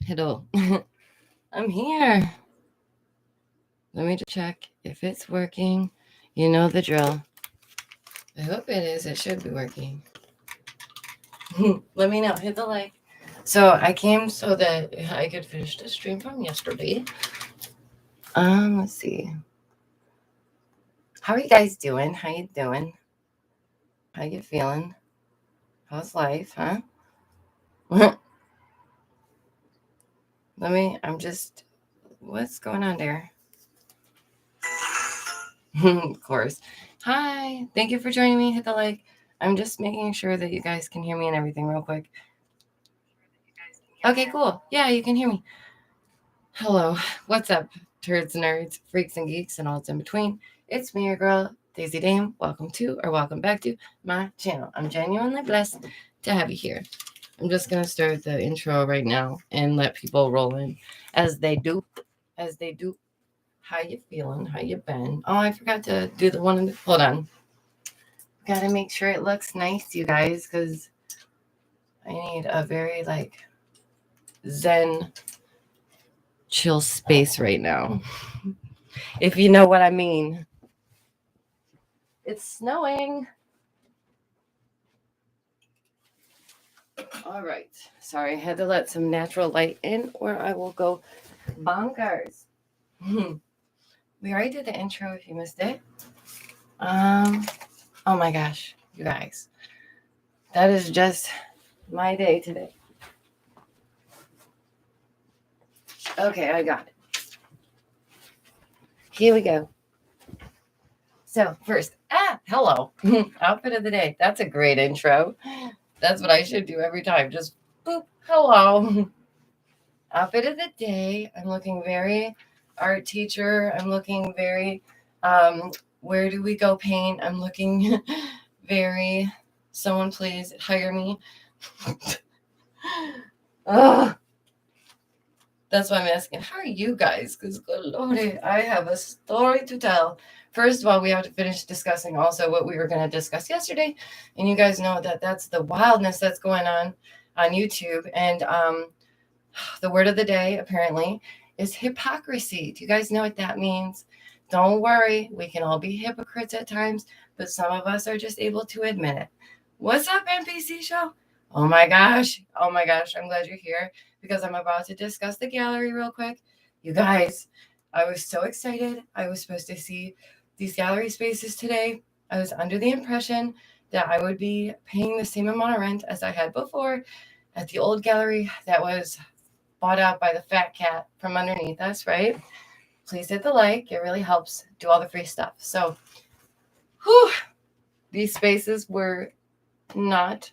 Hello. I'm here. Let me just check if it's working. You know the drill. I hope it is. It should be working. Let me know. Hit the like. So I came so that I could finish the stream from yesterday. Let's see. How are you guys doing? How you doing? How you feeling? How's life, huh? What's going on there? Of course. Hi. Thank you for joining me. Hit the like. I'm just making sure that you guys can hear me and everything real quick. Okay, cool. Yeah, you can hear me. Hello. What's up, turds, nerds, freaks, and geeks, and all that's in between? It's me, your girl, Daisy Dame. Welcome back to my channel. I'm genuinely blessed to have you here. I'm just going to start the intro right now and let people roll in as they do. How you feeling? How you been? Oh, I forgot to do the one. Hold on. Gotta make sure it looks nice, you guys, because I need a very, zen, chill space right now. If you know what I mean. It's snowing. All right. Sorry, I had to let some natural light in or I will go bonkers. We already did the intro if you missed it. Oh my gosh, you guys. That is just my day today. Okay, I got it. Here we go. So first, hello. Outfit of the day. That's a great intro. That's what I should do every time. Just boop, hello. Outfit of the day. I'm looking very art teacher. I'm looking very where do we go paint? I'm looking very someone please hire me. Ugh. That's why I'm asking, how are you guys? Because good lordy, I have a story to tell. First of all, we have to finish discussing also what we were going to discuss yesterday. And you guys know that that's the wildness that's going on YouTube. And the word of the day, apparently, is hypocrisy. Do you guys know what that means? Don't worry. We can all be hypocrites at times, but some of us are just able to admit it. What's up, NPC show? Oh my gosh. I'm glad you're here because I'm about to discuss the gallery real quick. You guys, I was so excited. I was supposed to see these gallery spaces today. I was under the impression that I would be paying the same amount of rent as I had before at the old gallery that was bought out by the fat cat from underneath us, right? Please hit the like. It really helps do all the free stuff. So, these spaces were not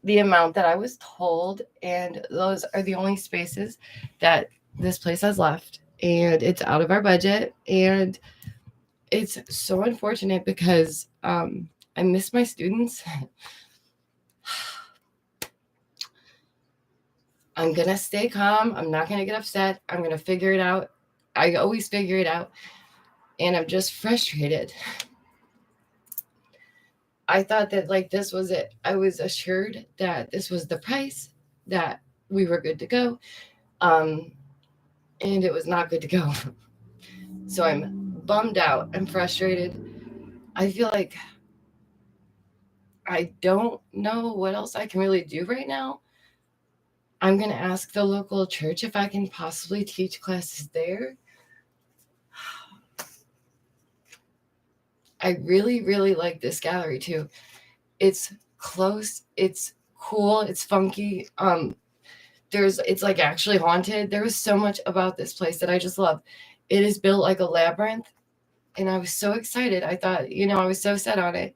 the amount that I was told, and those are the only spaces that this place has left, and it's out of our budget, and it's so unfortunate because I miss my students. I'm gonna stay calm. I'm not gonna get upset. I'm gonna figure it out. I always figure it out, and I'm just frustrated. I thought that this was it. I was assured that this was the price, that we were good to go. And it was not good to go. So I'm bummed out. I'm frustrated. I feel like I don't know what else I can really do right now. I'm going to ask the local church if I can possibly teach classes there. I really, really like this gallery too. It's close. It's cool. It's funky. It's like actually haunted. There was so much about this place that I just love. It is built like a labyrinth, and I was so excited. I thought, I was so set on it.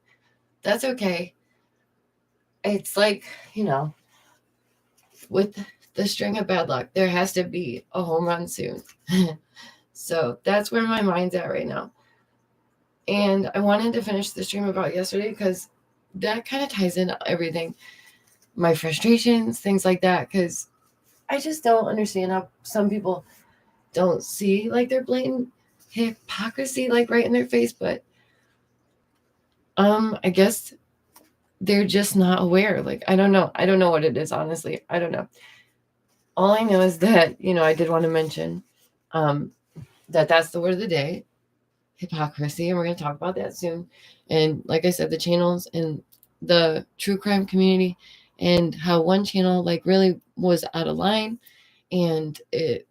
That's okay. It's like, with the string of bad luck, there has to be a home run soon. So that's where my mind's at right now. And I wanted to finish the stream about yesterday because that kind of ties in everything. My frustrations, things like that, because I just don't understand how some people don't see their blatant hypocrisy right in their face, but I guess they're just not aware. I don't know what it is, honestly. I don't know. all I know is that, I did want to mention that that's the word of the day, hypocrisy. And we're going to talk about that soon. And like I said, the channels and the true crime community, and how one channel like really was out of line, and it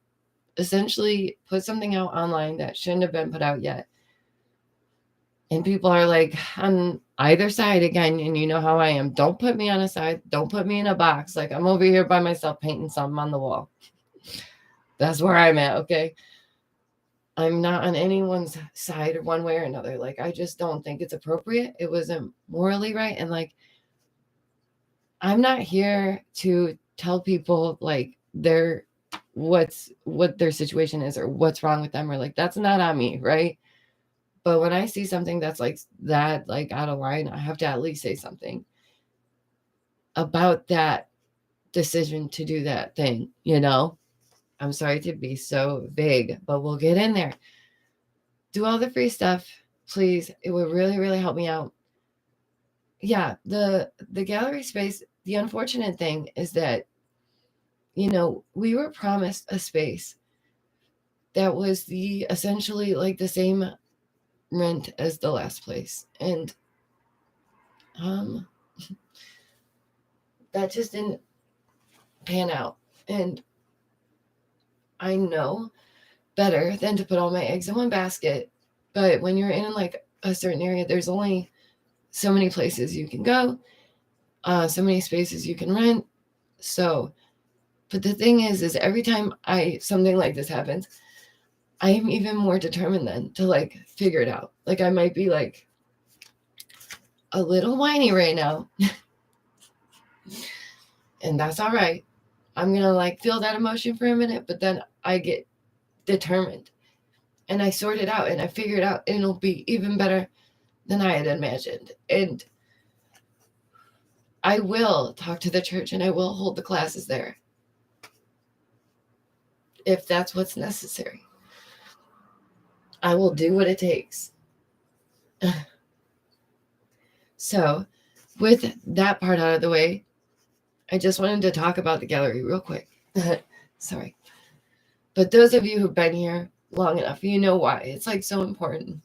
essentially put something out online that shouldn't have been put out yet. And people are like on either side again. And you know how I am. Don't put me on a side. Don't put me in a box. Like, I'm over here by myself painting something on the wall. That's where I'm at, okay? I'm not on anyone's side or one way or another. Like, I just don't think it's appropriate. It wasn't morally right. And like, I'm not here to tell people like what their situation is or what's wrong with them, or like, that's not on me, right? But when I see something that's like that, like out of line, I have to at least say something about that decision to do that thing, I'm sorry to be so vague, but we'll get in there. Do all the free stuff, please. It would really, really help me out. Yeah, the gallery space, the unfortunate thing is that, we were promised a space that was essentially like the same rent as the last place. And that just didn't pan out. And I know better than to put all my eggs in one basket. But when you're in like a certain area, there's only so many places you can go, so many spaces you can rent. So, but the thing is every time something like this happens, I am even more determined then to like figure it out. Like, I might be like a little whiny right now. And that's all right. I'm going to like feel that emotion for a minute, but then I get determined and I sort it out and I figure it out, and it'll be even better than I had imagined. And I will talk to the church and I will hold the classes there if that's what's necessary. I will do what it takes. So, with that part out of the way, I just wanted to talk about the gallery real quick. Sorry. But those of you who've been here long enough, you know why. It's like so important.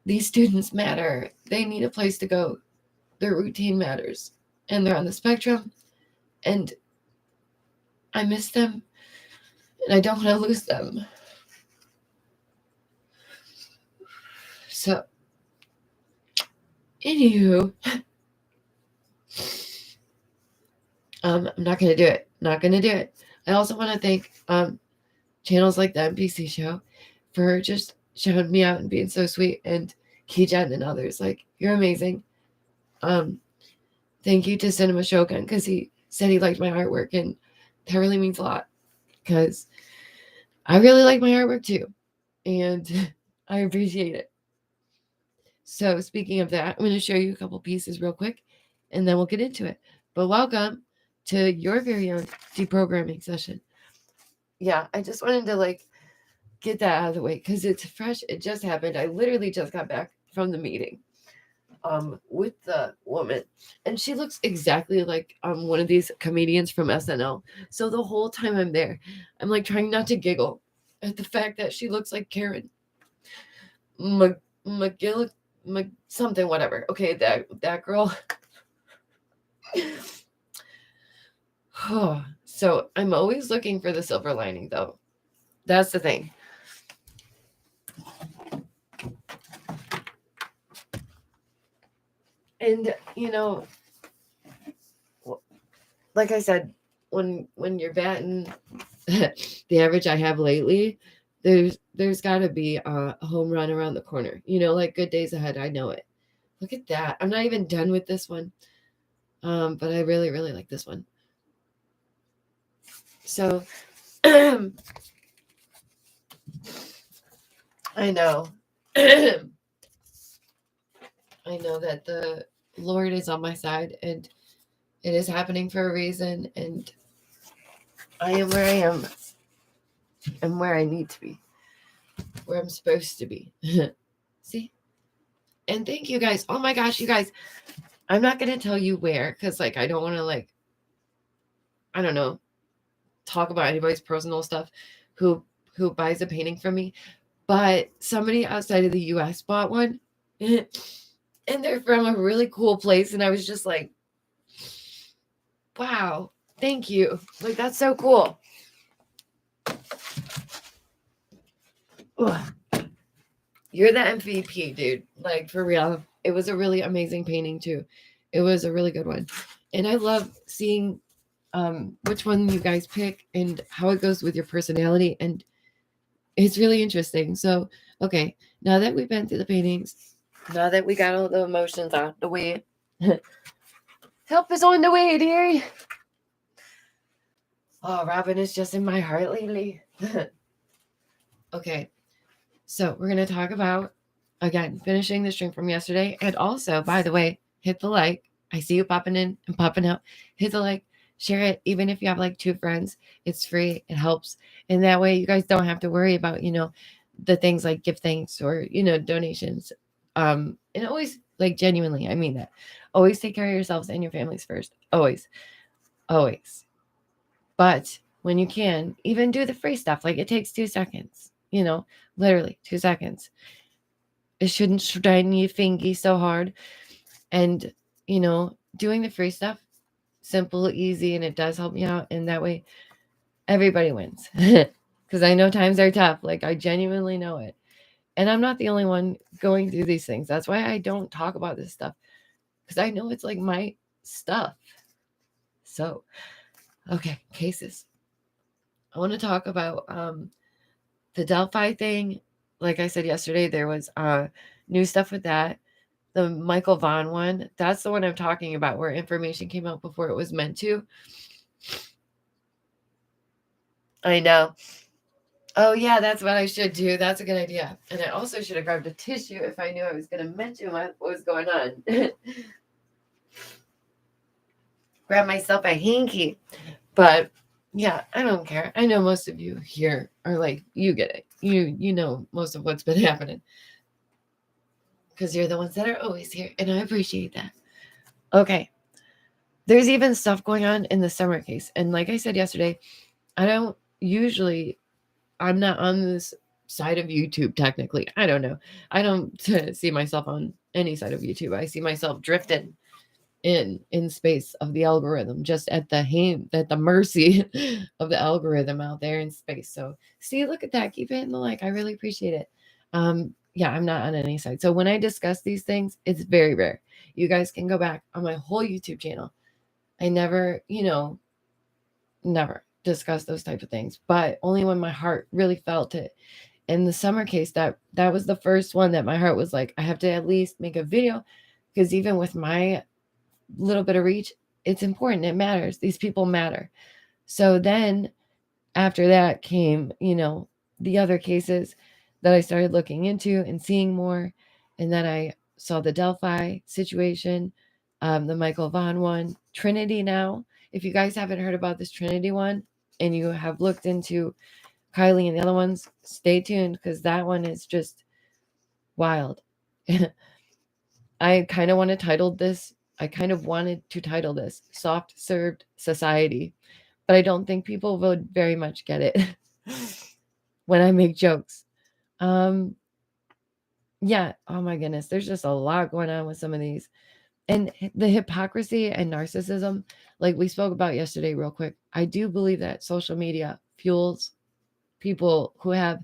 These students matter. They need a place to go. Their routine matters. And they're on the spectrum. And I miss them. And I don't want to lose them. So, anywho, I'm not going to do it. Not going to do it. I also want to thank channels like the NPC show for just showing me out and being so sweet, and Keygen and others. Like, you're amazing. Thank you to Cinema Shogun, because he said he liked my artwork, and that really means a lot, because I really like my artwork too, and I appreciate it. So speaking of that, I'm going to show you a couple pieces real quick, and then we'll get into it. But welcome to your very own deprogramming session. Yeah, I just wanted to like get that out of the way because it's fresh. It just happened. I literally just got back from the meeting with the woman, and she looks exactly like one of these comedians from SNL. So the whole time I'm there, I'm like trying not to giggle at the fact that she looks like Karen McGill, something, whatever. Okay, that girl. So I'm always looking for the silver lining, though. That's the thing. And like I said, when you're batting the average I have lately, there's got to be a home run around the corner. Like good days ahead. I know it. Look at that. I'm not even done with this one. But I really, really like this one. So I know. I know that the Lord is on my side, and it is happening for a reason, and I am where I am. I'm where I need to be, where I'm supposed to be. See? And thank you guys. Oh my gosh, you guys. I'm not going to tell you where, because I don't want to I don't know, talk about anybody's personal stuff who buys a painting from me, but somebody outside of the US bought one. And they're from a really cool place. And I was just like, wow, thank you. Like, that's so cool. Ugh. You're the MVP, dude. Like, for real. It was a really amazing painting, too. It was a really good one. And I love seeing which one you guys pick and how it goes with your personality. And it's really interesting. So, okay, now that we've been through the paintings, now that we got all the emotions out the way, help is on the way, dearie. Oh, Robin is just in my heart lately. Okay, so we're going to talk about, again, finishing the stream from yesterday. And also, by the way, hit the like. I see you popping in and popping out. Hit the like, share it, even if you have like 2 friends. It's free. It helps. And that way you guys don't have to worry about, the things like give thanks or, donations. And always, like, genuinely, I mean that. Always take care of yourselves and your families first. Always. Always. But when you can, even do the free stuff. Like, it takes 2 seconds, literally 2 seconds. It shouldn't strain your fingy so hard. And, doing the free stuff, simple, easy, and it does help me out. And that way, everybody wins. Because I know times are tough. Like, I genuinely know it. And I'm not the only one going through these things. That's why I don't talk about this stuff. Because I know it's like my stuff. So, okay, cases. I want to talk about the Delphi thing. Like I said yesterday, there was new stuff with that. The Michael Vaughn one, that's the one I'm talking about where information came out before it was meant to. I know. Oh, yeah, that's what I should do. That's a good idea. And I also should have grabbed a tissue if I knew I was going to mention what was going on. Grab myself a hanky. But yeah, I don't care. I know most of you here are like, you get it. You know most of what's been happening. Because you're the ones that are always here. And I appreciate that. Okay. There's even stuff going on in the summer case. And like I said yesterday, I'm not on this side of YouTube technically. I don't know. I don't see myself on any side of YouTube. I see myself drifting in space of the algorithm, just at the mercy of the algorithm out there in space. So see, look at that. Keep hitting the like. I really appreciate it. Yeah, I'm not on any side. So when I discuss these things, it's very rare. You guys can go back on my whole YouTube channel. I never, never discuss those type of things, but only when my heart really felt it. In the summer case, that was the first one that my heart was like, I have to at least make a video, because even with my little bit of reach, it's important. It matters. These people matter. So then after that came, the other cases that I started looking into and seeing more. And then I saw the Delphi situation, the Michael Vaughn one, Trinity now. If you guys haven't heard about this Trinity one and you have looked into Kylie and the other ones, stay tuned, because that one is just wild. I kind of wanted to title this Soft Served Society, but I don't think people would very much get it when I make jokes. Yeah, oh my goodness, there's just a lot going on with some of these. And the hypocrisy and narcissism, like we spoke about yesterday real quick, I do believe that social media fuels people who have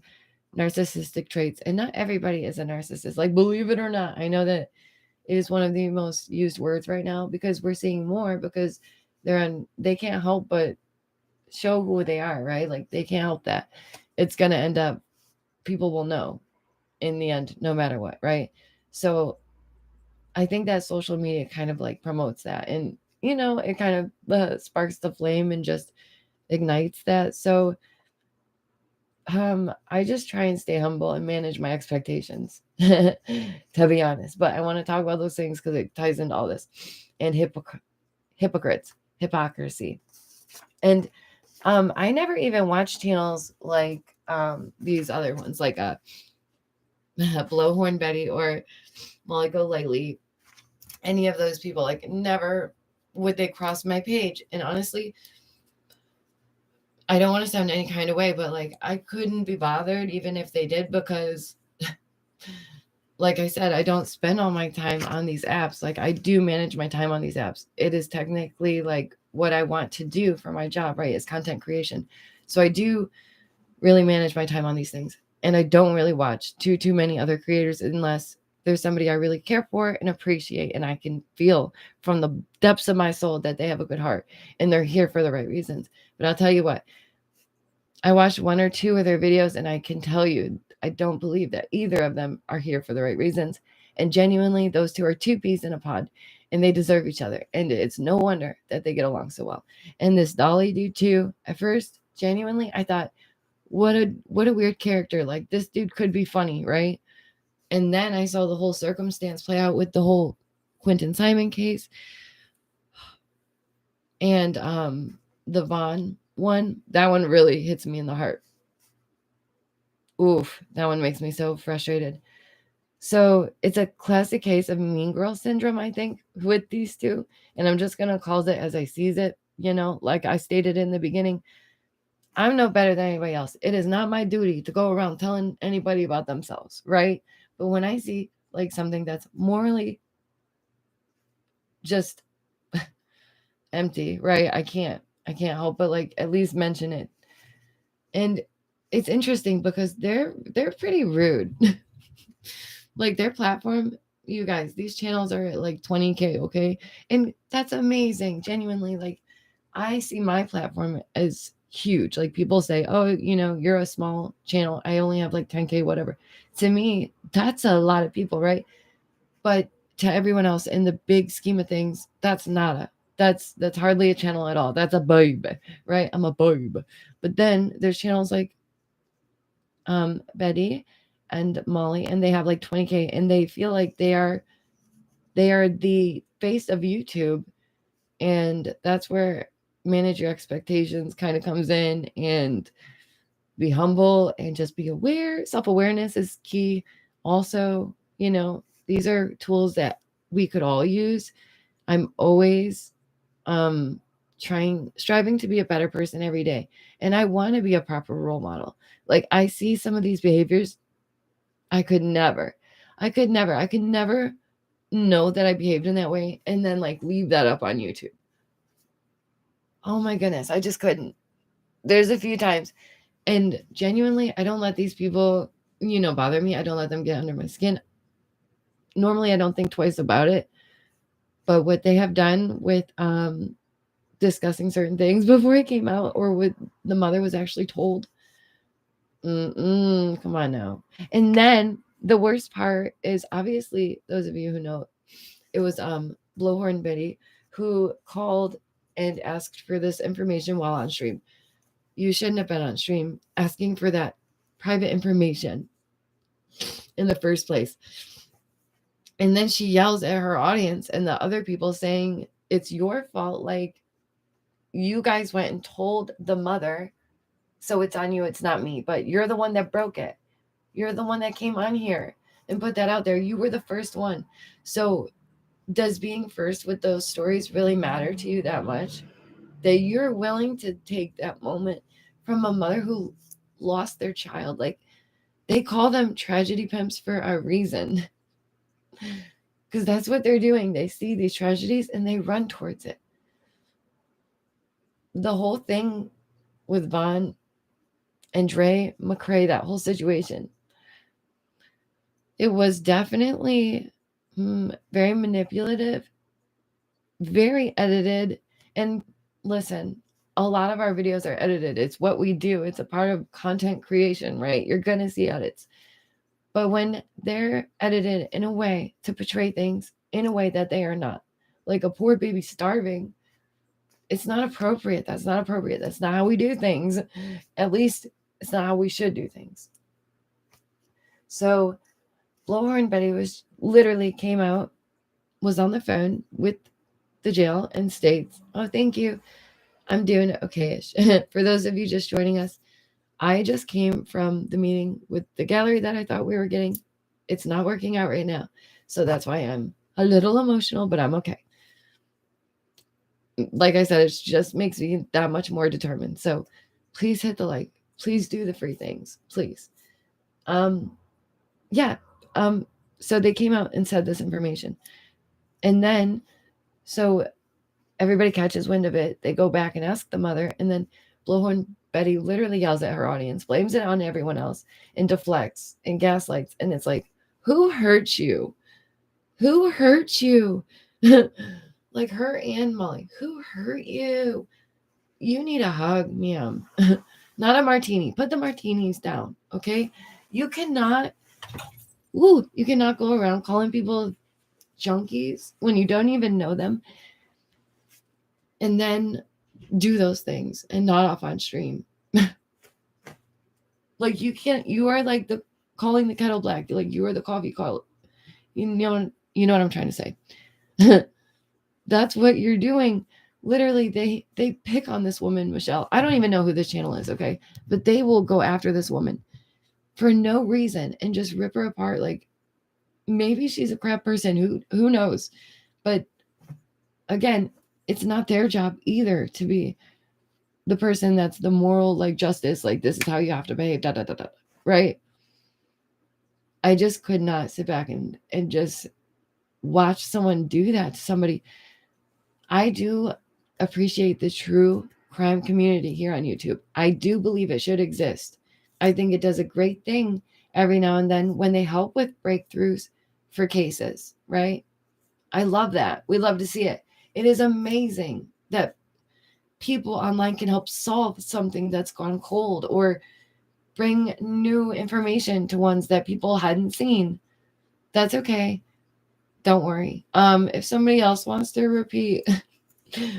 narcissistic traits. And not everybody is a narcissist. Like, believe it or not, I know that it is one of the most used words right now, because we're seeing more, because they can't help but show who they are, right? Like, they can't help that. It's going to end up, people will know in the end, no matter what, right? So I think that social media kind of like promotes that, and it kind of sparks the flame and just ignites that. So I just try and stay humble and manage my expectations, to be honest. But I want to talk about those things because it ties into all this. And hypocrisy. And I never even watched channels like these other ones, like Blowhorn Betty or Molly Golightly. Any of those people, like, never would they cross my page. And honestly, I don't want to sound any kind of way, but like I couldn't be bothered even if they did, because like I said, I don't spend all my time on these apps. Like I do manage my time on these apps. It is technically like what I want to do for my job, right? Is content creation. So I do really manage my time on these things. And I don't really watch too many other creators unless there's somebody I really care for and appreciate, and I can feel from the depths of my soul that they have a good heart and they're here for the right reasons. But I'll tell you what, I watched 1 or 2 of their videos and I can tell you, I don't believe that either of them are here for the right reasons. And genuinely, those 2 are 2 peas in a pod and they deserve each other. And it's no wonder that they get along so well. And this Dolly dude too, at first, genuinely, I thought, what a weird character. Like this dude could be funny, right? And then I saw the whole circumstance play out with the whole Quentin Simon case. And the Vaughn one, that one really hits me in the heart. Oof, that one makes me so frustrated. So it's a classic case of mean girl syndrome, I think, with these 2. And I'm just going to call it as I sees it. You know, like I stated in the beginning, I'm no better than anybody else. It is not my duty to go around telling anybody about themselves, right? But when I see like something that's morally just empty, right? I can't help but like at least mention it. And it's interesting because they're pretty rude. Like their platform, you guys, these channels are at like 20K, okay? And that's amazing. Genuinely, like I see my platform as huge. Like people say, oh, you know, you're a small channel. I only have like 10K, whatever. To me, that's a lot of people, right? But to everyone else in the big scheme of things, that's nada. That's hardly a channel at all. That's a babe, right? I'm a babe. But then there's channels like Betty and Molly, and they have like 20K, and they feel like they are the face of YouTube. And that's where manage your expectations kind of comes in, and be humble and just be aware. Self-awareness is key. Also, you know, these are tools that we could all use. I'm always striving to be a better person every day. And I want to be a proper role model. Like I see some of these behaviors, I could never know that I behaved in that way and then like leave that up on YouTube. Oh my goodness, I just couldn't. There's a few times, and genuinely, I don't let these people, you know, bother me. I don't let them get under my skin. Normally, I don't think twice about it. But what they have done with discussing certain things before it came out, or what the mother was actually told, come on now. And then the worst part is, obviously, those of you who know, it was Blowhorn Betty who called and asked for this information while on stream. You shouldn't have been on stream asking for that private information in the first place. And then she yells at her audience and the other people saying, it's your fault. Like, you guys went and told the mother, so it's on you, it's not me. But you're the one that broke it. You're the one that came on here and put that out there. You were the first one. So does being first with those stories really matter to you that much? That you're willing to take that moment from a mother who lost their child? Like, they call them tragedy pimps for a reason. Because that's what they're doing. They see these tragedies and they run towards it. The whole thing with Vaughn and Dre McCrae, that whole situation, it was definitely very manipulative, very edited. And listen, a lot of our videos are edited. It's what we do. It's a part of content creation, right? You're going to see edits. But when they're edited in a way to portray things in a way that they are not, like a poor baby starving, it's not appropriate. That's not appropriate. That's not how we do things. At least it's not how we should do things. So Blowhorn Betty was literally came out, was on the phone with the jail and states, oh, thank you, I'm doing okay-ish. For those of you just joining us, I just came from the meeting with the gallery that I thought we were getting. It's not working out right now. So that's why I'm a little emotional, but I'm okay. Like I said, it just makes me that much more determined. So please hit the like. Please do the free things. Please. Yeah. So they came out and said this information. And then, so everybody catches wind of it. They go back and ask the mother. And then Blowhorn Betty literally yells at her audience, blames it on everyone else, and deflects and gaslights. And it's like, who hurt you? Who hurt you? Like her and Molly. Who hurt you? You need a hug, ma'am. Not a martini. Put the martinis down, okay? You cannot go around calling people junkies when you don't even know them and then do those things and not off on stream. Like you are like the calling the kettle black. Like you are the coffee call. You know what I'm trying to say. That's what you're doing. Literally, they pick on this woman, Michelle. I don't even know who this channel is, okay? But they will go after this woman for no reason and just rip her apart. Like maybe she's a crap person. Who knows? But again, it's not their job either to be the person that's the moral like justice. Like this is how you have to behave. Right? I just could not sit back and just watch someone do that to somebody. I do appreciate the true crime community here on YouTube. I do believe it should exist. I think it does a great thing every now and then when they help with breakthroughs for cases, right? I love that. We love to see it. It is amazing that people online can help solve something that's gone cold or bring new information to ones that people hadn't seen. That's okay. Don't worry. If somebody else wants to repeat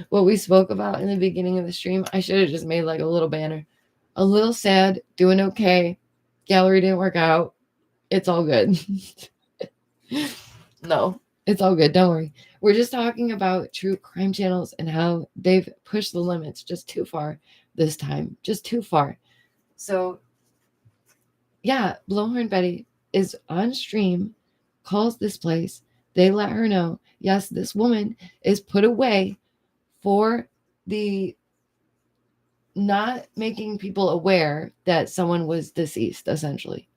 what we spoke about in the beginning of the stream, I should have just made like a little banner. A little sad, doing okay. Gallery didn't work out. It's all good. No, it's all good. Don't worry. We're just talking about true crime channels and how they've pushed the limits just too far this time. Just too far. So, yeah, Blowhorn Betty is on stream, calls this place. They let her know, yes, this woman is put away for the not making people aware that someone was deceased, essentially.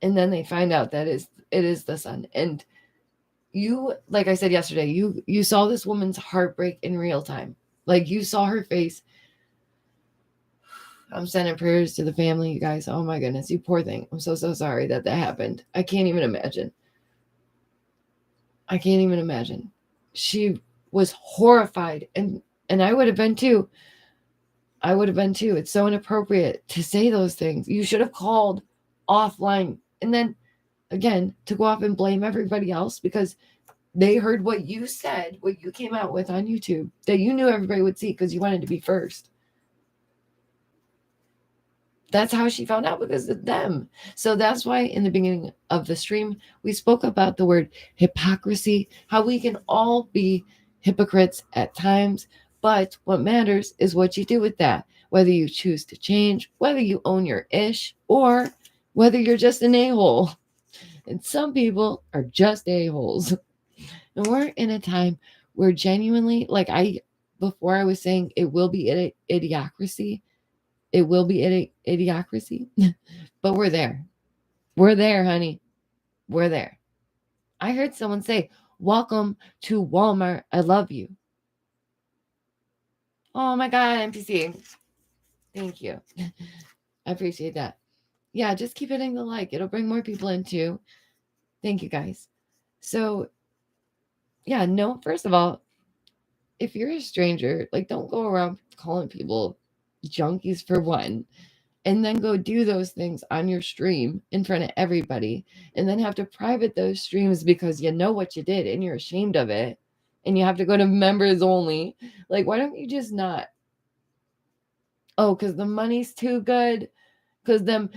And then they find out that it is the son. And you, like I said yesterday, you saw this woman's heartbreak in real time. Like you saw her face. I'm sending prayers to the family, you guys. Oh my goodness, you poor thing. I'm so sorry that happened. I can't even imagine. She was horrified, and I would have been too. It's so inappropriate to say those things. You should have called offline, and then again to go off and blame everybody else because they heard what you said, what you came out with on YouTube that you knew everybody would see because you wanted to be first. That's how she found out, because of them. So that's why in the beginning of the stream, we spoke about the word hypocrisy, how we can all be hypocrites at times, but what matters is what you do with that, whether you choose to change, whether you own your ish, or whether you're just an a-hole. And some people are just a-holes. And we're in a time where genuinely, like before I was saying it will be idiocracy. It will be idiocracy, but we're there. We're there, honey. We're there. I heard someone say, welcome to Walmart. I love you. Oh my God, NPC. Thank you. I appreciate that. Yeah, just keep hitting the like. It'll bring more people in too. Thank you, guys. So, yeah, no, first of all, if you're a stranger, like don't go around calling people junkies for one. And then go do those things on your stream in front of everybody and then have to private those streams because you know what you did and you're ashamed of it and you have to go to members only. Like, why don't you just not? Oh, because the money's too good, because them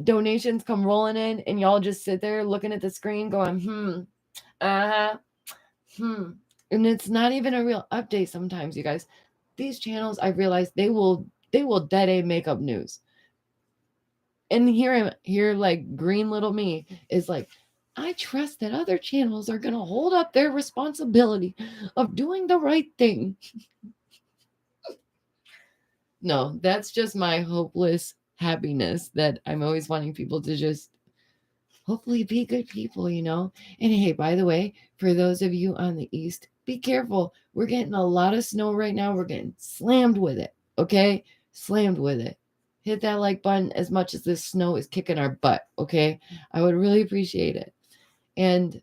donations come rolling in and y'all just sit there looking at the screen going, and it's not even a real update sometimes, you guys. These channels, I realize they will dead a make up news. And here, like green little me is like, I trust that other channels are going to hold up their responsibility of doing the right thing. No, that's just my hopeless happiness that I'm always wanting people to just hopefully be good people, you know? And hey, by the way, for those of you on the east, be careful. We're getting a lot of snow right now. We're getting slammed with it. Okay? Slammed with it. Hit that like button as much as this snow is kicking our butt. Okay? I would really appreciate it. And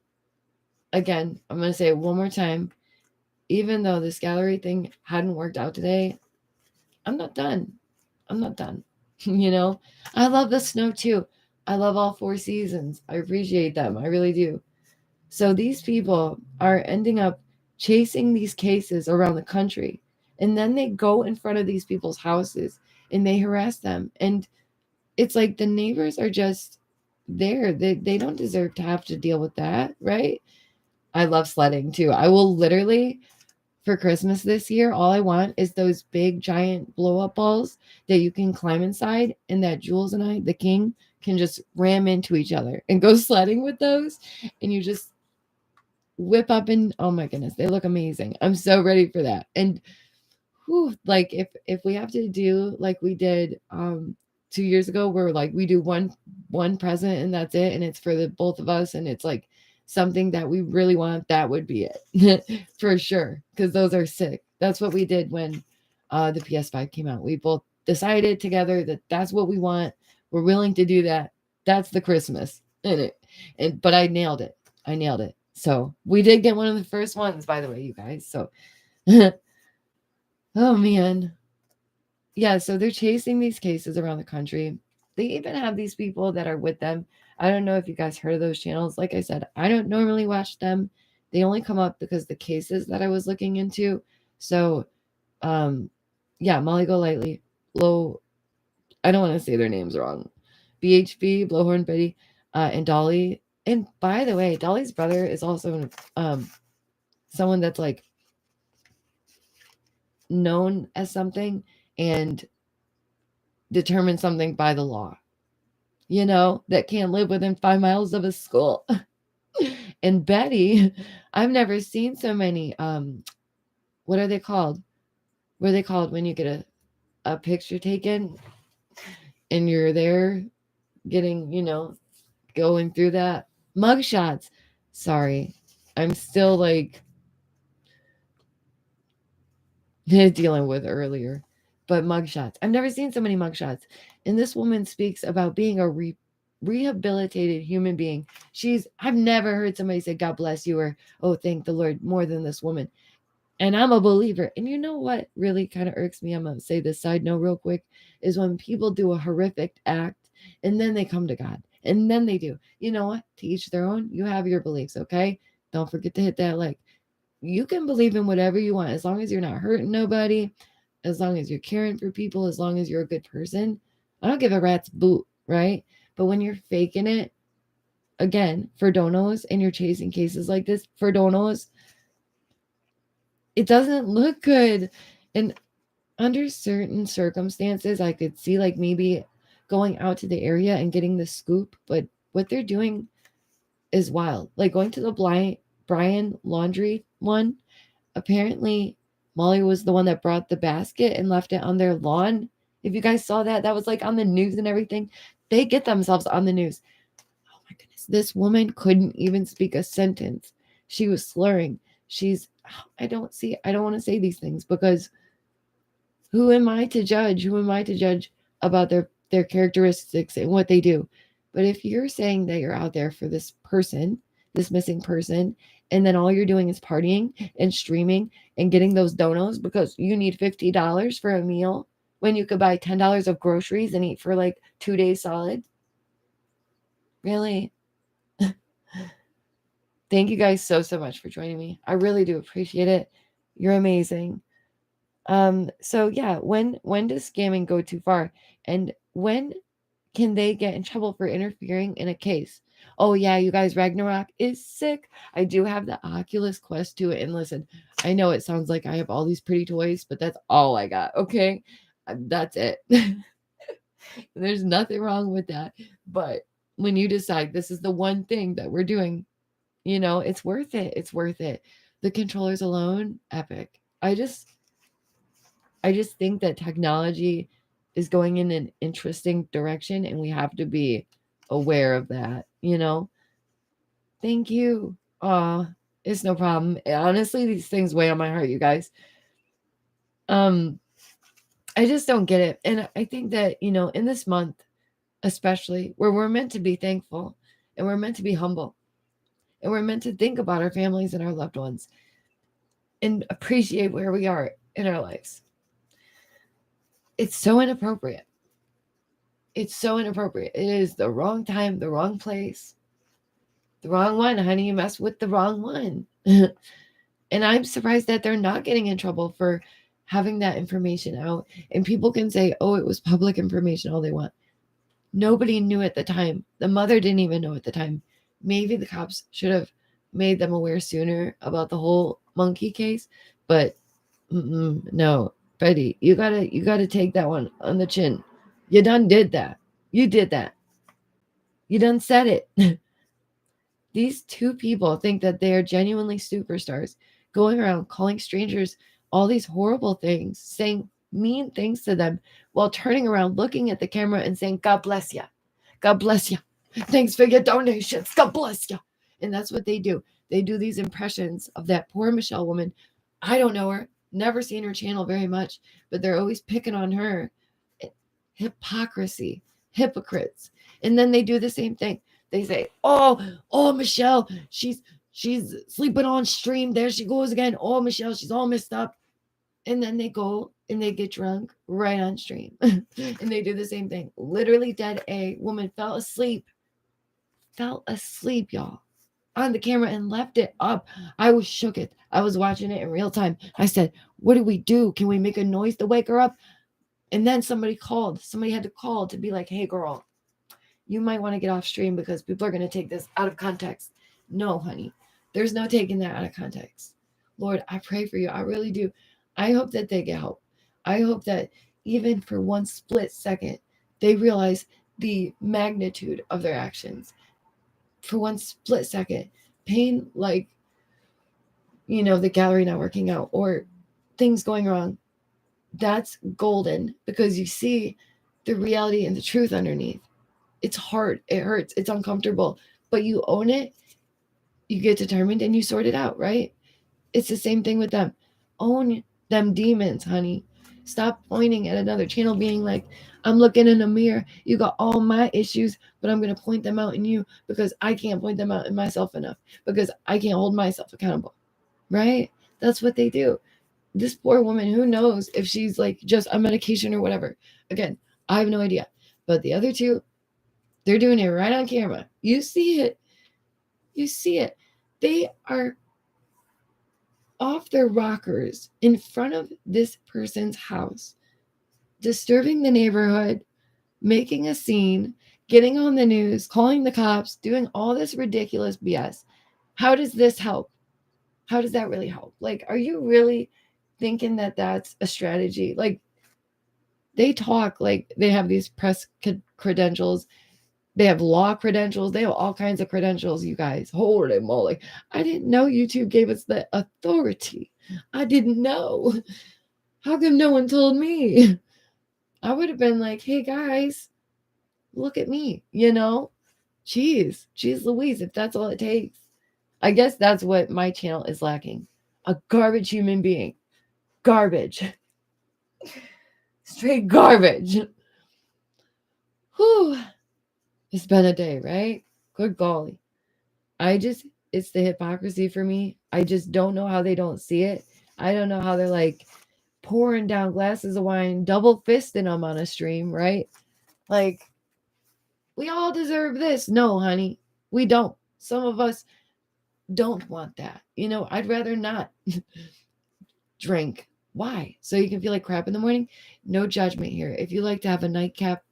again, I'm going to say it one more time. Even though this gallery thing hadn't worked out today, I'm not done. I'm not done. You know, I love the snow too. I love all 4 seasons. I appreciate them. I really do. So these people are ending up chasing these cases around the country. And then they go in front of these people's houses and they harass them. And it's like the neighbors are just there. They don't deserve to have to deal with that, right? I love sledding too. I will literally for Christmas this year, all I want is those big giant blow up balls that you can climb inside, and that Jules and I, the king, can just ram into each other and go sledding with those. And you just whip up and oh my goodness, they look amazing. I'm so ready for that. And whew, like if we have to do like we did 2 years ago, where like we do one present and that's it, and it's for the both of us, and it's like something that we really want, that would be it for sure, because those are sick. That's what we did when the PS5 came out. We both decided together that that's what we want. We're willing to do that. That's the Christmas in it. And but I nailed it. I nailed it. So we did get one of the first ones, by the way, you guys. So oh man. Yeah, so they're chasing these cases around the country. They even have these people that are with them. I don't know if you guys heard of those channels. Like I said, I don't normally watch them. They only come up because the cases that I was looking into. So, yeah, Molly Go Lightly, Blow. I don't want to say their names wrong. BHB, Blowhorn Betty, and Dolly. And by the way, Dolly's brother is also someone that's like known as something and determine something by the law, you know, that can't live within 5 miles of a school. And Betty, I've never seen so many, what are they called? What are they called when you get a picture taken and you're there getting, you know, going through that? Mugshots. Sorry. I'm still like dealing with earlier. But mugshots. I've never seen so many mugshots. And this woman speaks about being a rehabilitated human being. I've never heard somebody say, God bless you, or, oh, thank the Lord, more than this woman. And I'm a believer. And you know what really kind of irks me? I'm going to say this side note real quick, is when people do a horrific act and then they come to God. And then they do. You know what? To each their own. You have your beliefs, okay? Don't forget to hit that like. You can believe in whatever you want as long as you're not hurting nobody, as long as you're caring for people, as long as you're a good person. I don't give a rat's boot, right? But when you're faking it, again, for donos, and you're chasing cases like this for donos, it doesn't look good. And under certain circumstances, I could see like maybe going out to the area and getting the scoop, but what they're doing is wild. Like going to the Brian Laundry one, apparently Molly was the one that brought the basket and left it on their lawn. If you guys saw that, that was like on the news and everything. They get themselves on the news. Oh my goodness. This woman couldn't even speak a sentence. She was slurring. I don't want to say these things because who am I to judge? Who am I to judge about their characteristics and what they do? But if you're saying that you're out there for this person, this missing person, and then all you're doing is partying and streaming and getting those donos because you need $50 for a meal when you could buy $10 of groceries and eat for like 2 days solid. Really? Thank you guys so much for joining me. I really do appreciate it. You're amazing. So yeah, when does scamming go too far? And when can they get in trouble for interfering in a case? Oh yeah, you guys, Ragnarok is sick. I do have the Oculus Quest 2. And listen, I know it sounds like I have all these pretty toys, but that's all I got. Okay. That's it. There's nothing wrong with that. But when you decide this is the one thing that we're doing, you know, it's worth it. It's worth it. The controllers alone, epic. I I just think that technology is going in an interesting direction, and we have to be aware of that, you know? Thank you. It's no problem. Honestly, these things weigh on my heart, you guys. I just don't get it. And I think that, you know, in this month, especially where we're meant to be thankful and we're meant to be humble and we're meant to think about our families and our loved ones and appreciate where we are in our lives. It's so inappropriate. It's so inappropriate. It is the wrong time, the wrong place, the wrong one, honey. You messed with the wrong one. And I'm surprised that they're not getting in trouble for having that information out. And people can say, oh, it was public information, all they want. Nobody knew at the time. The mother didn't even know at the time. Maybe the cops should have made them aware sooner about the whole monkey case. But no, Betty, you gotta take that one on the chin. You done did that. You did that. You done said it. These two people think that they are genuinely superstars, going around calling strangers all these horrible things, saying mean things to them, while turning around, looking at the camera and saying, God bless you. God bless you. Thanks for your donations. God bless you. And that's what they do. They do these impressions of that poor Michelle woman. I don't know her. Never seen her channel very much, but they're always picking on her. Hypocrisy. Hypocrites. And then they do the same thing. They say, oh, Michelle, she's sleeping on stream. There she goes again. Oh, Michelle, she's all messed up. And then they go and they get drunk right on stream. And they do the same thing. Literally dead a woman fell asleep, y'all, on the camera and left it up. I was shook it. I was watching it in real time. I said, what do we do? Can we make a noise to wake her up? And then somebody had to call to be like, hey, girl, you might want to get off stream because people are going to take this out of context. No, honey, there's no taking that out of context. Lord, I pray for you. I really do. I hope that they get help. I hope that even for one split second, they realize the magnitude of their actions. For one split second, pain like, you know, the gallery not working out or things going wrong. That's golden because you see the reality and the truth underneath. It's hard. It hurts. It's uncomfortable, but you own it. You get determined and you sort it out, right? It's the same thing with them. Own them demons, honey. Stop pointing at another channel being like, I'm looking in a mirror. You got all my issues, but I'm going to point them out in you because I can't point them out in myself enough because I can't hold myself accountable, right? That's what they do. This poor woman, who knows if she's like just on medication or whatever. Again, I have no idea. But the other two, they're doing it right on camera. You see it. You see it. They are off their rockers in front of this person's house, disturbing the neighborhood, making a scene, getting on the news, calling the cops, doing all this ridiculous BS. How does this help? How does that really help? Like, are you really thinking that that's a strategy? Like, they talk like they have these press credentials. They have law credentials. They have all kinds of credentials, you guys. Holy moly. I didn't know YouTube gave us the authority. I didn't know. How come no one told me? I would have been like, hey, guys, look at me, you know? Jeez Louise, if that's all it takes. I guess that's what my channel is lacking. A garbage human being. Garbage. Straight garbage. Whew. It's been a day, right? Good golly. It's the hypocrisy for me. I just don't know how they don't see it. I don't know how they're like pouring down glasses of wine, double fisting them on a stream, right? Like, we all deserve this. No, honey, we don't. Some of us don't want that. You know, I'd rather not drink. Why? So you can feel like crap in the morning? No judgment here. If you like to have a nightcap,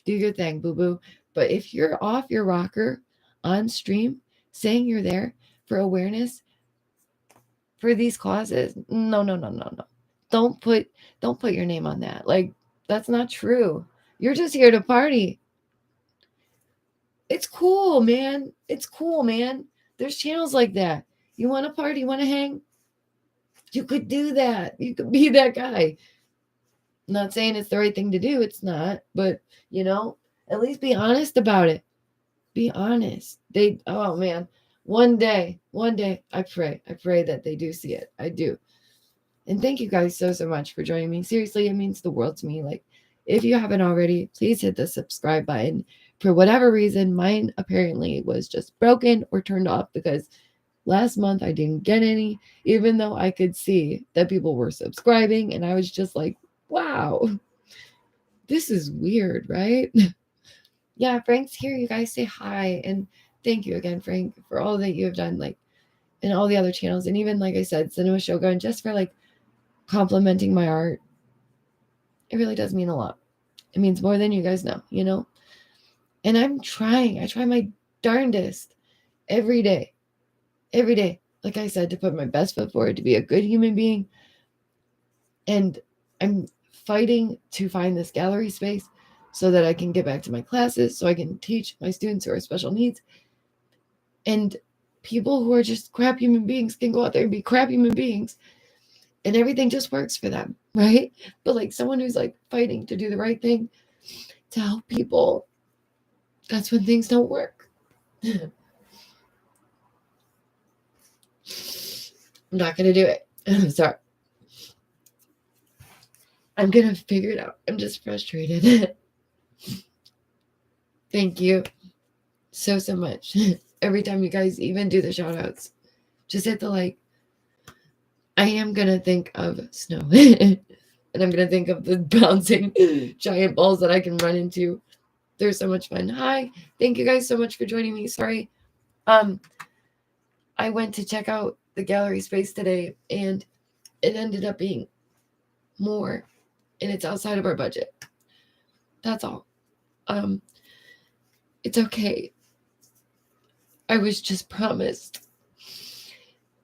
do your thing, boo-boo. But if you're off your rocker on stream, saying you're there for awareness for these causes, no. Don't put your name on that. Like, that's not true. You're just here to party. It's cool, man. It's cool, man. There's channels like that. You want to party? You want to hang? You could do that. You could be that guy. I'm not saying it's the right thing to do. It's not. But, at least be honest about it. Be honest. Oh man, one day, I pray that they do see it. I do. And thank you guys so much for joining me. Seriously, it means the world to me. Like, if you haven't already, please hit the subscribe button. For whatever reason, mine apparently was just broken or turned off because last month I didn't get any, even though I could see that people were subscribing. And I was just like, wow, this is weird, right? Yeah, Frank's here. You guys say hi. And thank you again, Frank, for all that you have done, like, and all the other channels. And even, like I said, Cinema Shogun, just for, like, complimenting my art. It really does mean a lot. It means more than you guys know, And I'm trying. I try my darndest every day. Every day. Like I said, to put my best foot forward, to be a good human being. And I'm fighting to find this gallery space so that I can get back to my classes, so I can teach my students who are special needs. And people who are just crap human beings can go out there and be crap human beings. And everything just works for them, right? But like someone who's like fighting to do the right thing to help people, that's when things don't work. I'm not going to do it. I'm sorry. I'm going to figure it out. I'm just frustrated. Thank you so much. Every time you guys even do the shout outs, just hit the like. I am going to think of snow. And I'm going to think of the bouncing giant balls that I can run into. They're so much fun. Hi. Thank you guys so much for joining me. Sorry. I went to check out the gallery space today and it ended up being more, and it's outside of our budget. That's all. It's okay. I was just promised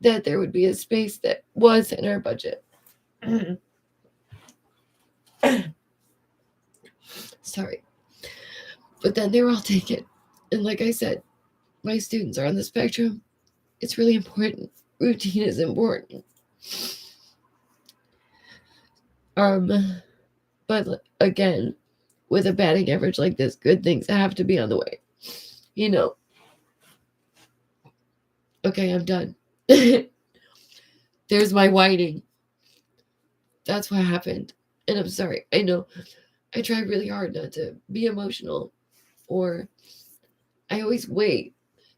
that there would be a space that was in our budget. Sorry. But then they were all taken. And like I said, my students are on the spectrum. It's really important. Routine is important. But again, with a batting average like this, good things have to be on the way. Okay, I'm done. There's my whining. That's what happened. And I'm sorry. I know I try really hard not to be emotional, or I always wait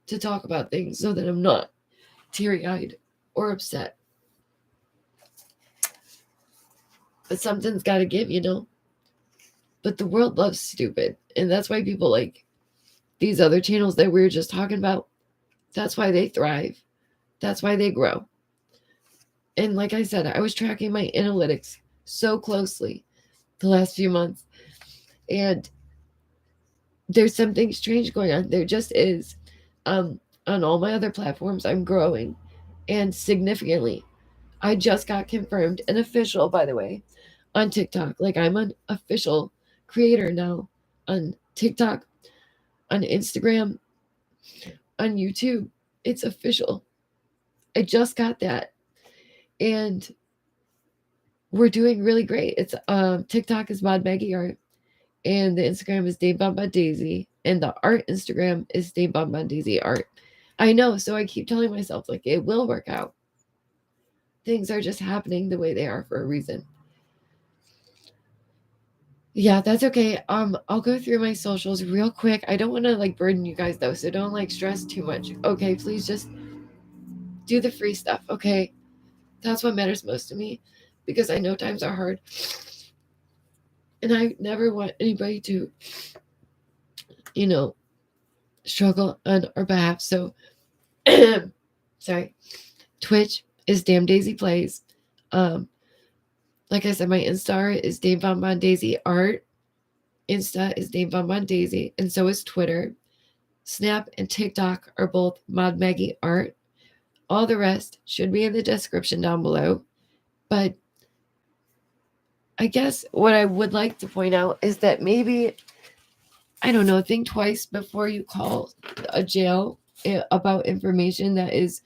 to talk about things so that I'm not teary-eyed or upset. But something's got to give, But the world loves stupid. And that's why people like these other channels that we were just talking about. That's why they thrive. That's why they grow. And like I said, I was tracking my analytics so closely the last few months. And there's something strange going on. There just is. On all my other platforms, I'm growing. And significantly. I just got confirmed and official, by the way, on TikTok. Like, I'm an official creator now on TikTok, on Instagram, on YouTube. It's official. I just got that. And we're doing really great. It's TikTok is modmaggieart, and the Instagram is DameVonBonDaisy, and the art Instagram is DameVonBonDaisy art. I know, so I keep telling myself, like, it will work out. Things are just happening the way they are for a reason. Yeah, that's okay. I'll go through my socials real quick. I don't want to like burden you guys though, so don't like stress too much. Okay, please just do the free stuff. Okay, that's what matters most to me, because I know times are hard, and I never want anybody to, struggle on our behalf. So, sorry. Twitch is DameDaisy Plays. Like I said, my Insta is DameVonBonDaisy Art. Insta is DameVonBonDaisy, and so is Twitter. Snap and TikTok are both modmaggieart. All the rest should be in the description down below. But I guess what I would like to point out is that maybe, I don't know, think twice before you call a jail about information that is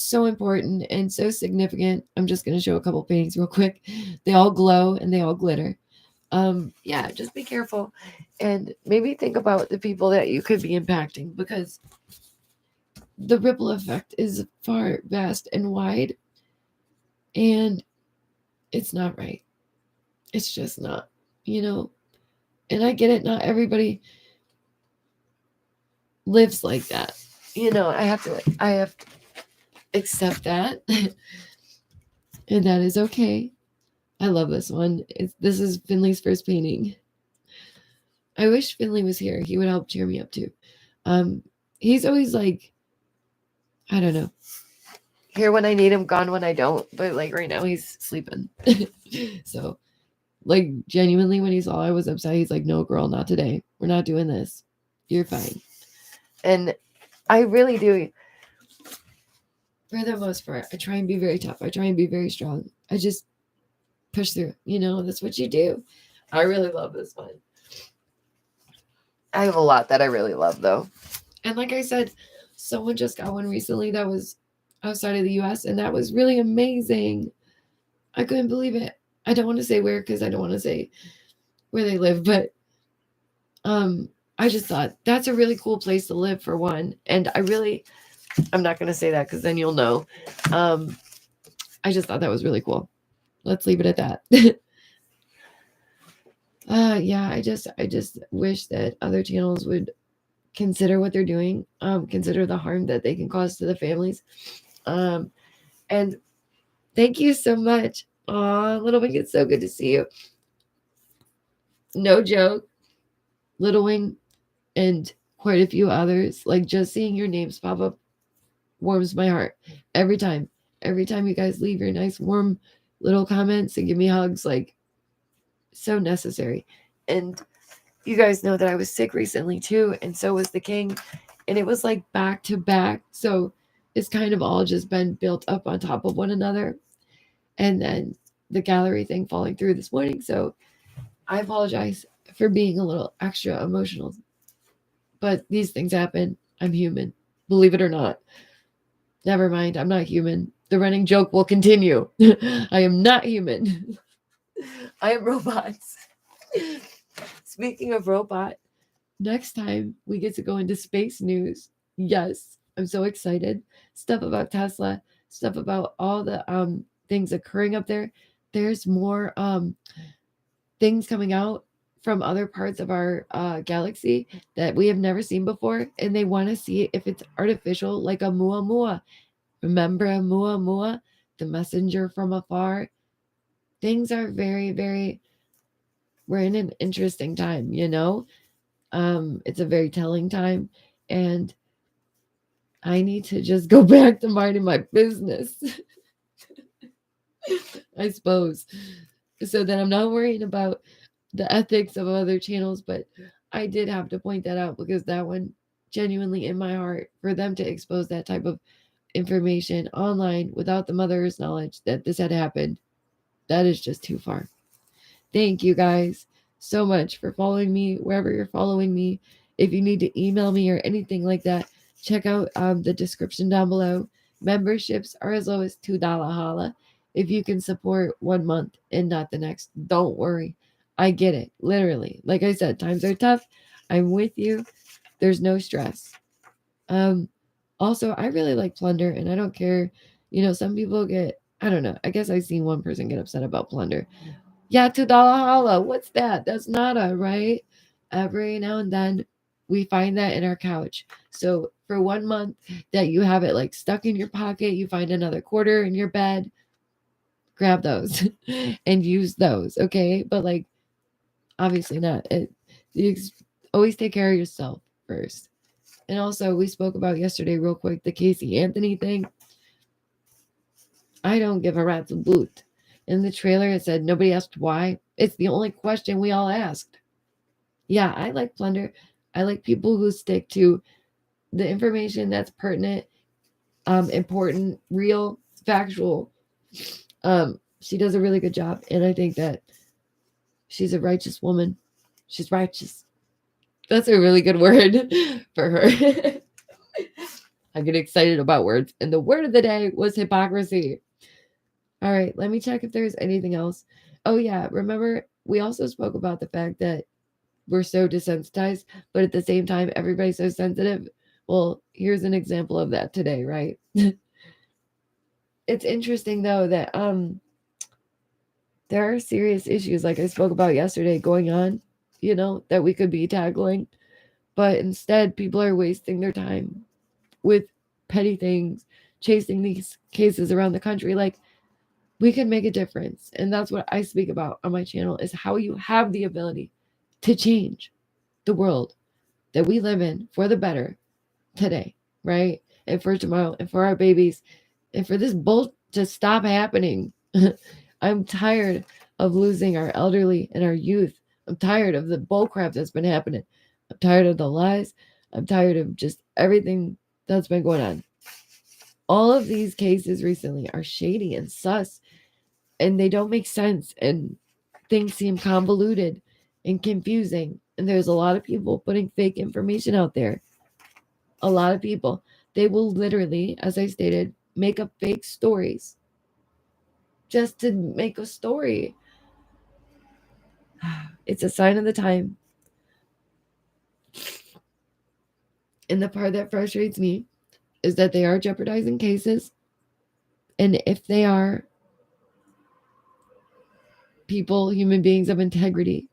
so important and so significant. I'm just going to show a couple paintings real quick. They all glow and they all glitter. Yeah, just be careful and maybe think about the people that you could be impacting, because the ripple effect is far vast and wide, and it's not right. It's just not, and I get it. Not everybody lives like that. I have to accept that. And that is okay. I love this one. This is Finley's first painting. I wish Finley was here. He would help cheer me up too. He's always like, I don't know, here when I need him, gone when I don't. But like right now, he's sleeping. So, like, genuinely, when he saw I was upset, he's like, "No, girl, not today. We're not doing this. You're fine." And I really do. For the most part, I try and be very tough. I try and be very strong. I just push through. That's what you do. I really love this one. I have a lot that I really love, though. And like I said, someone just got one recently that was outside of the U.S., and that was really amazing. I couldn't believe it. I don't want to say where, because I don't want to say where they live, but I just thought that's a really cool place to live, for one. And I'm not going to say that because then you'll know. I just thought that was really cool. Let's leave it at that. Yeah, I just wish that other channels would consider what they're doing, consider the harm that they can cause to the families. And thank you so much. Aw, Little Wing, it's so good to see you. No joke, Little Wing and quite a few others, like just seeing your names pop up warms my heart every time. Every time you guys leave your nice warm little comments and give me hugs, like, so necessary. And you guys know that I was sick recently too, and so was the King, and it was like back to back, so it's kind of all just been built up on top of one another, and then the gallery thing falling through this morning. So I apologize for being a little extra emotional, but these things happen. I'm human, believe it or not. Never mind, I'm not human. The running joke will continue. I am not human. I am robots. Speaking of robot, next time we get to go into space news. Yes, I'm so excited. Stuff about Tesla, stuff about all the things occurring up there. There's more things coming out from other parts of our galaxy that we have never seen before, and they want to see if it's artificial, like a Muamua. Remember a Muamua, the messenger from afar? Things are very, very, we're in an interesting time, it's a very telling time, and I need to just go back to minding my business. I suppose, so that I'm not worrying about the ethics of other channels. But I did have to point that out, because that one genuinely in my heart, for them to expose that type of information online without the mother's knowledge that this had happened, that is just too far. Thank you guys so much for following me wherever you're following me. If you need to email me or anything like that, check out the description down below. Memberships are as low as $2 holla. If you can support 1 month and not the next, don't worry. I get it. Literally. Like I said, times are tough. I'm with you. There's no stress. Also, I really like plunder, and I don't care. Some people get, I don't know. I guess I've seen one person get upset about plunder. Yeah, $2 holla. What's that? That's nada, right? Every now and then we find that in our couch. So for 1 month that you have it like stuck in your pocket, you find another quarter in your bed, grab those and use those, okay? But like, obviously not. You always take care of yourself first. And also, we spoke about yesterday real quick, the Casey Anthony thing. I don't give a rat's boot. In the trailer, it said nobody asked why. It's the only question we all asked. Yeah, I like plunder. I like people who stick to the information that's pertinent, important, real, factual. She does a really good job, and I think that she's a righteous woman. She's righteous. That's a really good word for her. I get excited about words. And the word of the day was hypocrisy. All right, let me check if there's anything else. Oh, yeah. Remember, we also spoke about the fact that we're so desensitized, but at the same time, everybody's so sensitive. Well, here's an example of that today, right? It's interesting, though, that there are serious issues, like I spoke about yesterday, going on, that we could be tackling. But instead, people are wasting their time with petty things, chasing these cases around the country. Like, we can make a difference. And that's what I speak about on my channel, is how you have the ability to change the world that we live in for the better today, right? And for tomorrow, and for our babies, and for this bull to stop happening. I'm tired of losing our elderly and our youth. I'm tired of the bullcrap that's been happening. I'm tired of the lies. I'm tired of just everything that's been going on. All of these cases recently are shady and sus, and they don't make sense, and things seem convoluted and confusing. And there's a lot of people putting fake information out there. A lot of people. They will literally, as I stated, make up fake stories just to make a story. It's a sign of the time. And the part that frustrates me is that they are jeopardizing cases. And if they are people, human beings of integrity,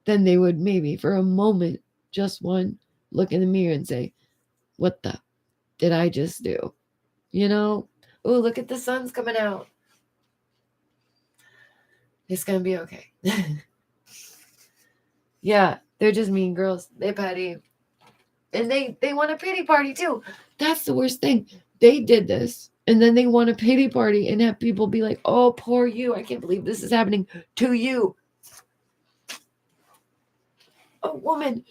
then they would maybe for a moment, just one, look in the mirror and say, what the did I just do? Oh, look at the sun's coming out. It's going to be okay. Yeah, they're just mean girls. They petty. And they want a pity party too. That's the worst thing. They did this. And then they want a pity party and have people be like, oh, poor you. I can't believe this is happening to you. A woman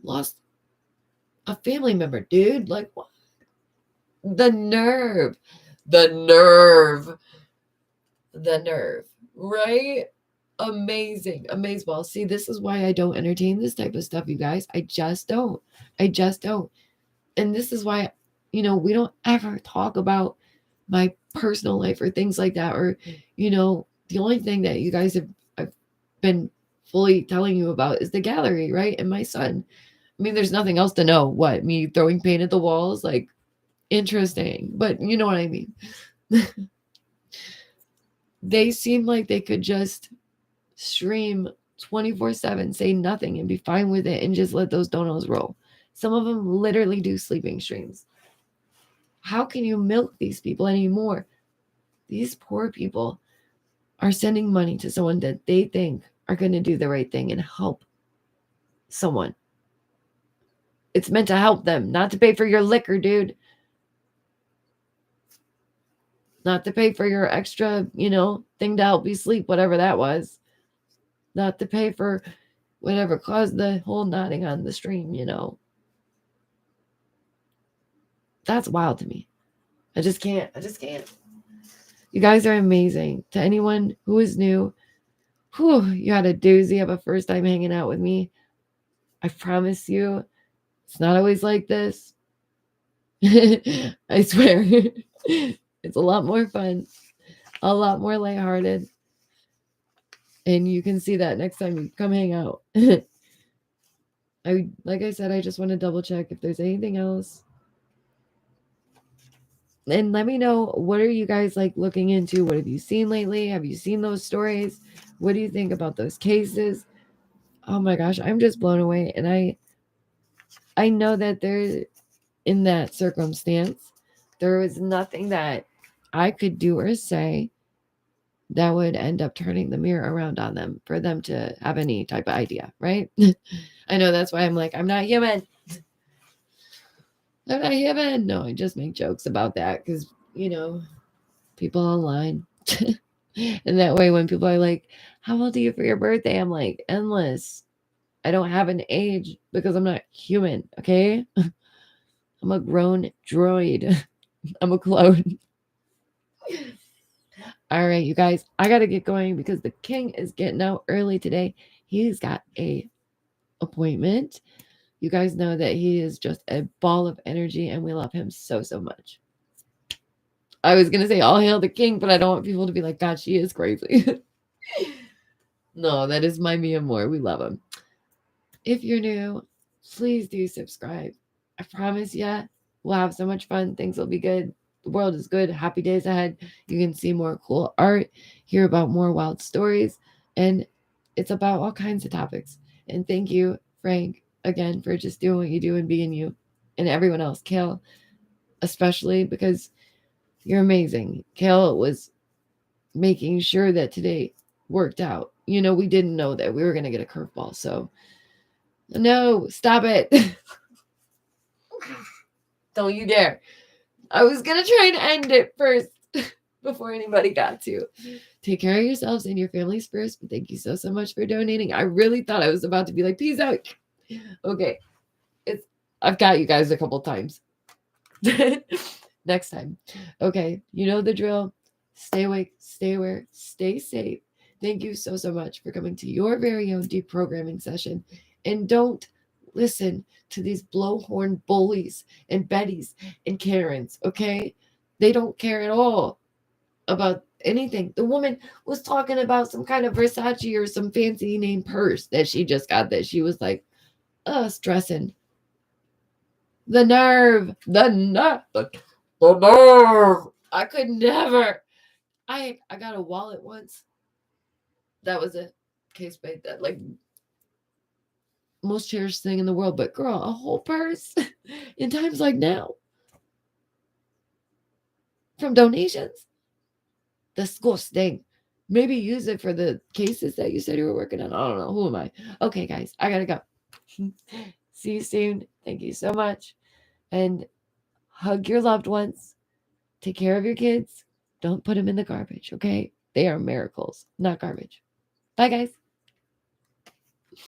lost a family member, dude. Like, what? The nerve, right? Amazing. Well, see, this is why I don't entertain this type of stuff, you guys. I just don't. And this is why, we don't ever talk about my personal life or things like that. Or, the only thing that you guys I've been fully telling you about is the gallery, right? And my son. I mean, there's nothing else to know. What, me throwing paint at the walls? Like, interesting. But you know what I mean. They seem like they could just stream 24/7, say nothing and be fine with it and just let those donos roll. Some of them literally do sleeping streams. How can you milk these people anymore? These poor people are sending money to someone that they think are going to do the right thing and help someone. It's meant to help them, not to pay for your liquor, dude. Not to pay for your extra, thing to help you sleep, whatever that was. Not to pay for whatever caused the whole nodding on the stream, That's wild to me. I just can't. You guys are amazing. To anyone who is new, you had a doozy of a first time hanging out with me. I promise you, it's not always like this. I swear. It's a lot more fun, a lot more lighthearted. And you can see that next time you come hang out. Like I said, I just want to double check if there's anything else. And let me know, what are you guys like looking into? What have you seen lately? Have you seen those stories? What do you think about those cases? Oh my gosh, I'm just blown away. And I know that there, in that circumstance, there was nothing that I could do or say that would end up turning the mirror around on them for them to have any type of idea, right? I know, that's why I'm like, I'm not human. I'm not human. No, I just make jokes about that because, people online. And that way, when people are like, how old are you for your birthday? I'm like, endless. I don't have an age because I'm not human, okay? I'm a grown droid. I'm a clone. All right, you guys, I got to get going because the king is getting out early today. He's got a appointment. You guys know that he is just a ball of energy and we love him so, so much. I was going to say all hail the king, but I don't want people to be like, God, she is crazy. No, that is my Mia Moore. We love him. If you're new, please do subscribe. I promise you, we'll have so much fun. Things will be good. The world is good. Happy days ahead. You can see more cool art, hear about more wild stories, and it's about all kinds of topics. And thank you, Frank, again, for just doing what you do and being you, and everyone else. Kale, especially, because you're amazing. Kale was making sure that today worked out. You know, we didn't know that we were going to get a curveball. So, no, stop it. Don't you dare. I was going to try and end it first before anybody got to. Take care of yourselves and your families first. But thank you so, so much for donating. I really thought I was about to be like, peace out. Okay. I've got you guys a couple times. Next time. Okay. You know the drill. Stay awake, stay aware, stay safe. Thank you so, so much for coming to your very own deprogramming session. And don't listen to these blowhorn bullies and Bettys and Karens, okay? They don't care at all about anything. The woman was talking about some kind of Versace or some fancy name purse that she just got that she was like, stressing. The nerve. I could never. I got a wallet once. That was a case by that, like, most cherished thing in the world. But girl, a whole purse in times like now from donations. Disgusting. Maybe use it for the cases that you said you were working on. I don't know. Who am I? Okay, guys, I gotta go. See you soon. Thank you so much. And hug your loved ones. Take care of your kids. Don't put them in the garbage, okay? They are miracles, not garbage. Bye, guys.